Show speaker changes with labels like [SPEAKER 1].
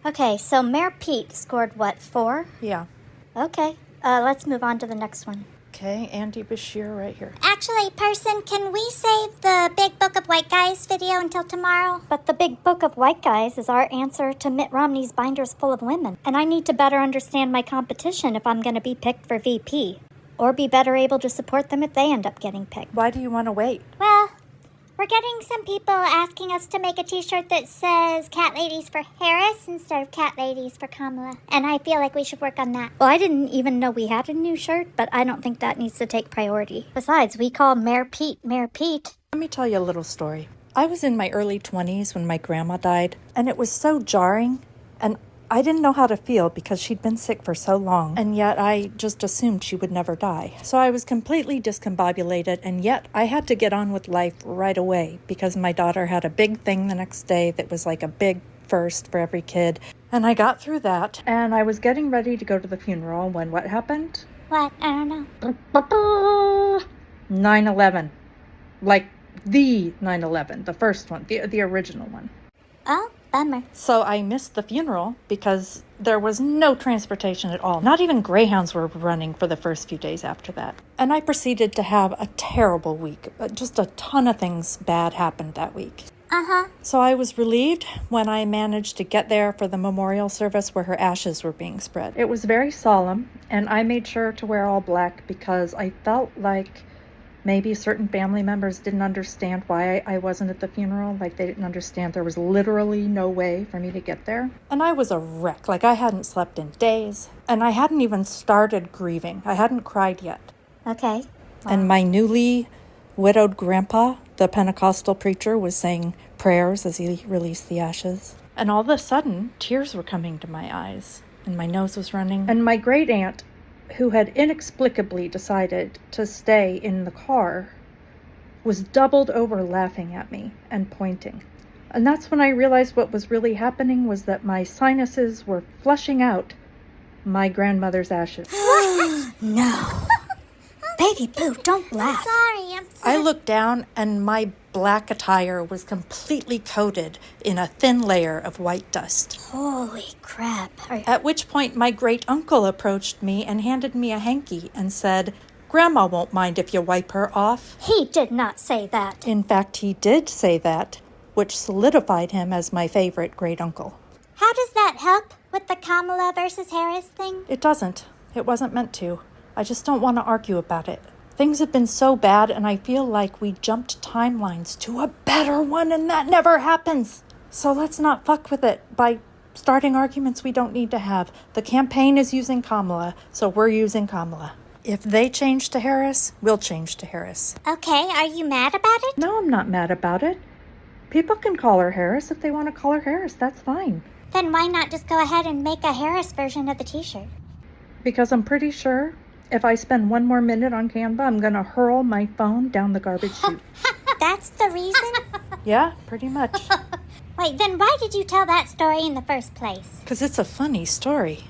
[SPEAKER 1] Okay, so Mayor Pete scored what, 4?
[SPEAKER 2] Yeah.
[SPEAKER 1] Okay, let's move on to the next one.
[SPEAKER 2] Okay, Andy Bashir right here.
[SPEAKER 3] Actually, person, can we save the Big Book of White Guys video until tomorrow?
[SPEAKER 1] But the Big Book of White Guys is our answer to Mitt Romney's binders full of women. And I need to better understand my competition if I'm going to be picked for VP. Or be better able to support them if they end up getting picked.
[SPEAKER 2] Why do you want to wait?
[SPEAKER 3] Well, we're getting some people asking us to make a t-shirt that says Cat Ladies for Harris instead of Cat Ladies for Kamala. And I feel like we should work on that.
[SPEAKER 1] Well, I didn't even know we had a new shirt, but I don't think that needs to take priority. Besides, we call Mayor Pete Mayor Pete.
[SPEAKER 2] Let me tell you a little story. I was in my early 20s when my grandma died, and it was so jarring, and I didn't know how to feel because she'd been sick for so long, and yet I just assumed she would never die. So I was completely discombobulated, and yet I had to get on with life right away because my daughter had a big thing the next day that was like a big first for every kid. And I got through that, and I was getting ready to go to the funeral when what happened?
[SPEAKER 3] What? I don't know.
[SPEAKER 2] 9/11. Like the 9/11, the first one, the original one.
[SPEAKER 3] Oh, bummer.
[SPEAKER 2] So I missed the funeral because there was no transportation at all. Not even Greyhounds were running for the first few days after that. And I proceeded to have a terrible week. Just a ton of things bad happened that week.
[SPEAKER 3] Uh-huh.
[SPEAKER 2] So I was relieved when I managed to get there for the memorial service where her ashes were being spread. It was very solemn, and I made sure to wear all black because I felt like maybe certain family members didn't understand why I wasn't at the funeral. Like, they didn't understand there was literally no way for me to get there. And I was a wreck. Like, I hadn't slept in days. And I hadn't even started grieving. I hadn't cried yet.
[SPEAKER 1] Okay. Wow.
[SPEAKER 2] And my newly widowed grandpa, the Pentecostal preacher, was saying prayers as he released the ashes. And all of a sudden, tears were coming to my eyes. And my nose was running. And my great aunt, who had inexplicably decided to stay in the car, was doubled over laughing at me and pointing. And that's when I realized what was really happening was that my sinuses were flushing out my grandmother's ashes.
[SPEAKER 1] No. Baby Boo, don't laugh.
[SPEAKER 3] I'm sorry.
[SPEAKER 2] I looked down and my black attire was completely coated in a thin layer of white dust.
[SPEAKER 1] Holy crap.
[SPEAKER 2] At which point my great uncle approached me and handed me a hanky and said, "Grandma won't mind if you wipe her off."
[SPEAKER 1] He did not say that.
[SPEAKER 2] In fact, he did say that, which solidified him as my favorite great uncle.
[SPEAKER 3] How does that help with the Kamala versus Harris thing?
[SPEAKER 2] It doesn't. It wasn't meant to. I just don't want to argue about it. Things have been so bad, and I feel like we jumped timelines to a better one, and that never happens. So let's not fuck with it by starting arguments we don't need to have. The campaign is using Kamala, so we're using Kamala. If they change to Harris, we'll change to Harris.
[SPEAKER 3] Okay, are you mad about it?
[SPEAKER 2] No, I'm not mad about it. People can call her Harris if they want to call her Harris. That's fine.
[SPEAKER 3] Then why not just go ahead and make a Harris version of the t-shirt?
[SPEAKER 2] Because I'm pretty sure if I spend one more minute on Canva, I'm going to hurl my phone down the garbage chute.
[SPEAKER 3] That's the reason?
[SPEAKER 2] Yeah, pretty much.
[SPEAKER 3] Wait, then why did you tell that story in the first place?
[SPEAKER 2] Because it's a funny story.